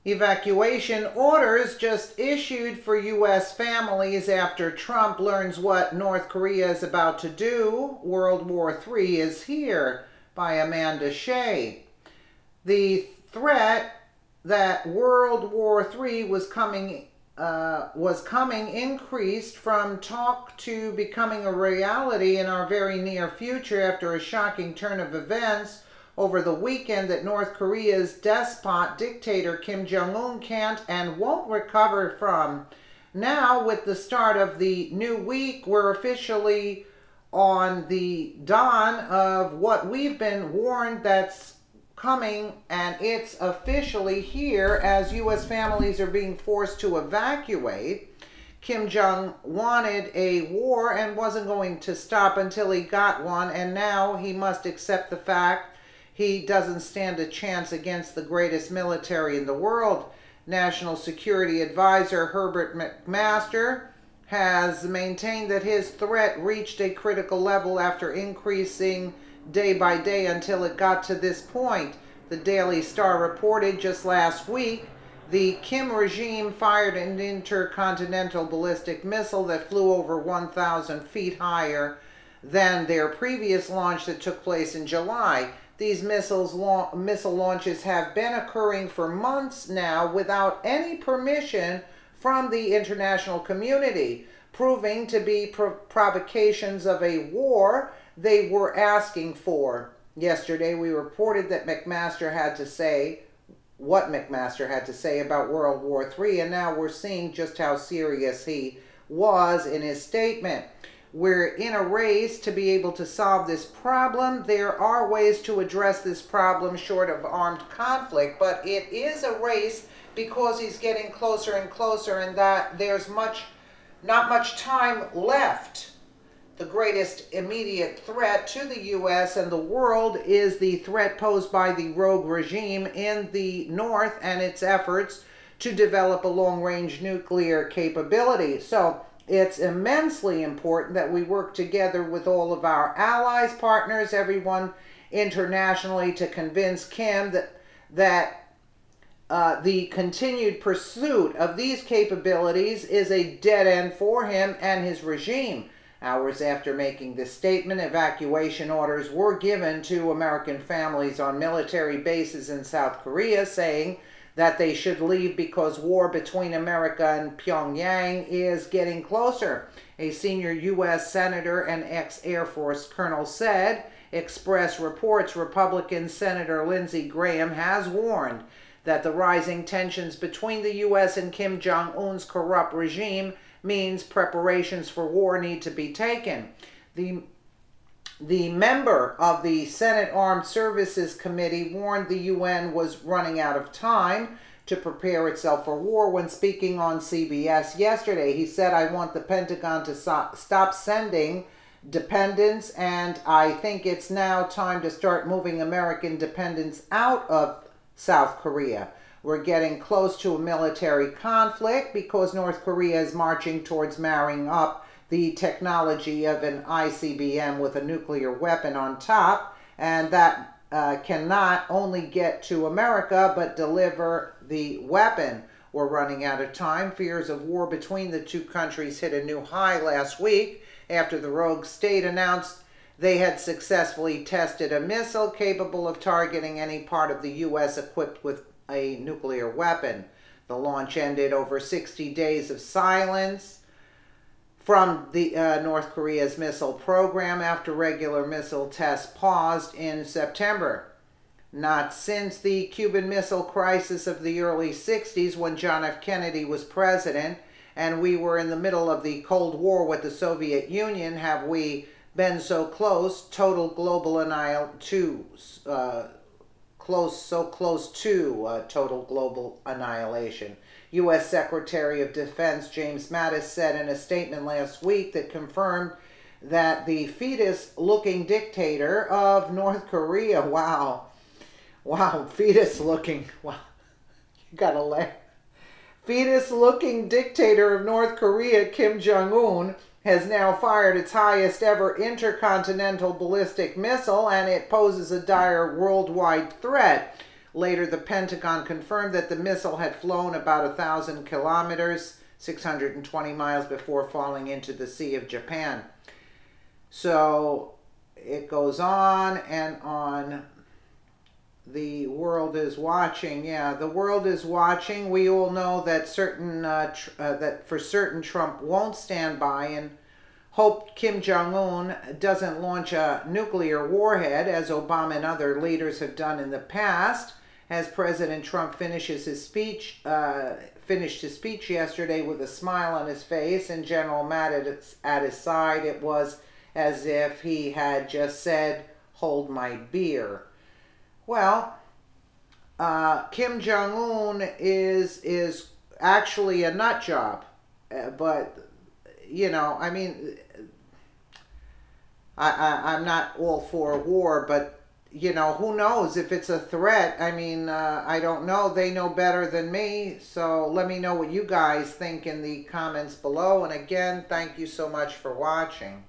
Evacuation orders just issued for U.S. families after Trump learns what North Korea is about to do. World War III is here, by Amanda Shea. The threat that World War III was coming increased from talk to becoming a reality in our very near future after a shocking turn of events over the weekend that North Korea's despot dictator Kim Jong-un can't and won't recover from. Now, with the start of the new week, we're officially on the dawn of what we've been warned that's coming, and it's officially here as U.S. families are being forced to evacuate. Kim Jong wanted a war and wasn't going to stop until he got one, and now he must accept the fact he doesn't stand a chance against the greatest military in the world. National Security Advisor Herbert McMaster has maintained that his threat reached a critical level after increasing day by day until it got to this point. The Daily Star reported just last week the Kim regime fired an intercontinental ballistic missile that flew over 1,000 feet higher than their previous launch that took place in July. These missile launches have been occurring for months now without any permission from the international community, proving to be provocations of a war they were asking for. Yesterday, we reported that McMaster had to say what McMaster had to say about World War III, and now we're seeing just how serious he was in his statement. We're in a race to be able to solve this problem. There are ways to address this problem short of armed conflict, but it is a race because he's getting closer and closer, and that there's not much time left. The greatest immediate threat to the U.S. and the world is the threat posed by the rogue regime in the North and its efforts to develop a long-range nuclear capability. So it's immensely important that we work together with all of our allies, partners, everyone internationally to convince Kim that the continued pursuit of these capabilities is a dead end for him and his regime. Hours after making this statement, evacuation orders were given to American families on military bases in South Korea, saying that they should leave because war between America and Pyongyang is getting closer. A senior U.S. Senator and ex-Air Force colonel said, Express reports Republican Senator Lindsey Graham has warned that the rising tensions between the U.S. and Kim Jong-un's corrupt regime means preparations for war need to be taken. The member of the Senate Armed Services Committee warned the UN was running out of time to prepare itself for war when speaking on CBS yesterday. He said, I want the Pentagon to stop sending dependents, and I think it's now time to start moving American dependents out of South Korea. We're getting close to a military conflict because North Korea is marching towards marrying up the technology of an ICBM with a nuclear weapon on top, and that can not only get to America but deliver the weapon. We're running out of time. Fears of war between the two countries hit a new high last week after the rogue state announced they had successfully tested a missile capable of targeting any part of the U.S. equipped with a nuclear weapon. The launch ended over 60 days of silence from the North Korea's missile program after regular missile tests paused in September. Not since the Cuban Missile Crisis of the early 60s, when John F. Kennedy was president and we were in the middle of the Cold War with the Soviet Union, have we been so close, total global annihilation, total global annihilation. U.S. Secretary of Defense James Mattis said in a statement last week that confirmed that the fetus-looking dictator of North Korea, fetus-looking, you gotta laugh. Fetus-looking dictator of North Korea, Kim Jong-un, has now fired its highest ever intercontinental ballistic missile, and it poses a dire worldwide threat. Later, the Pentagon confirmed that the missile had flown about 1,000 kilometers, 620 miles, before falling into the Sea of Japan. So it goes on and on. The world is watching. Yeah, the world is watching. We all know that that for certain Trump won't stand by and hope Kim Jong-un doesn't launch a nuclear warhead, as Obama and other leaders have done in the past. As President Trump finished his speech yesterday with a smile on his face and General Mattis at his side, it was as if he had just said, "Hold my beer." Well, Kim Jong-un is actually a nut job, but you know, I mean, I'm not all for war, but you know, who knows if it's a threat? I mean, I don't know. They know better than me. So let me know what you guys think in the comments below. And again, thank you so much for watching.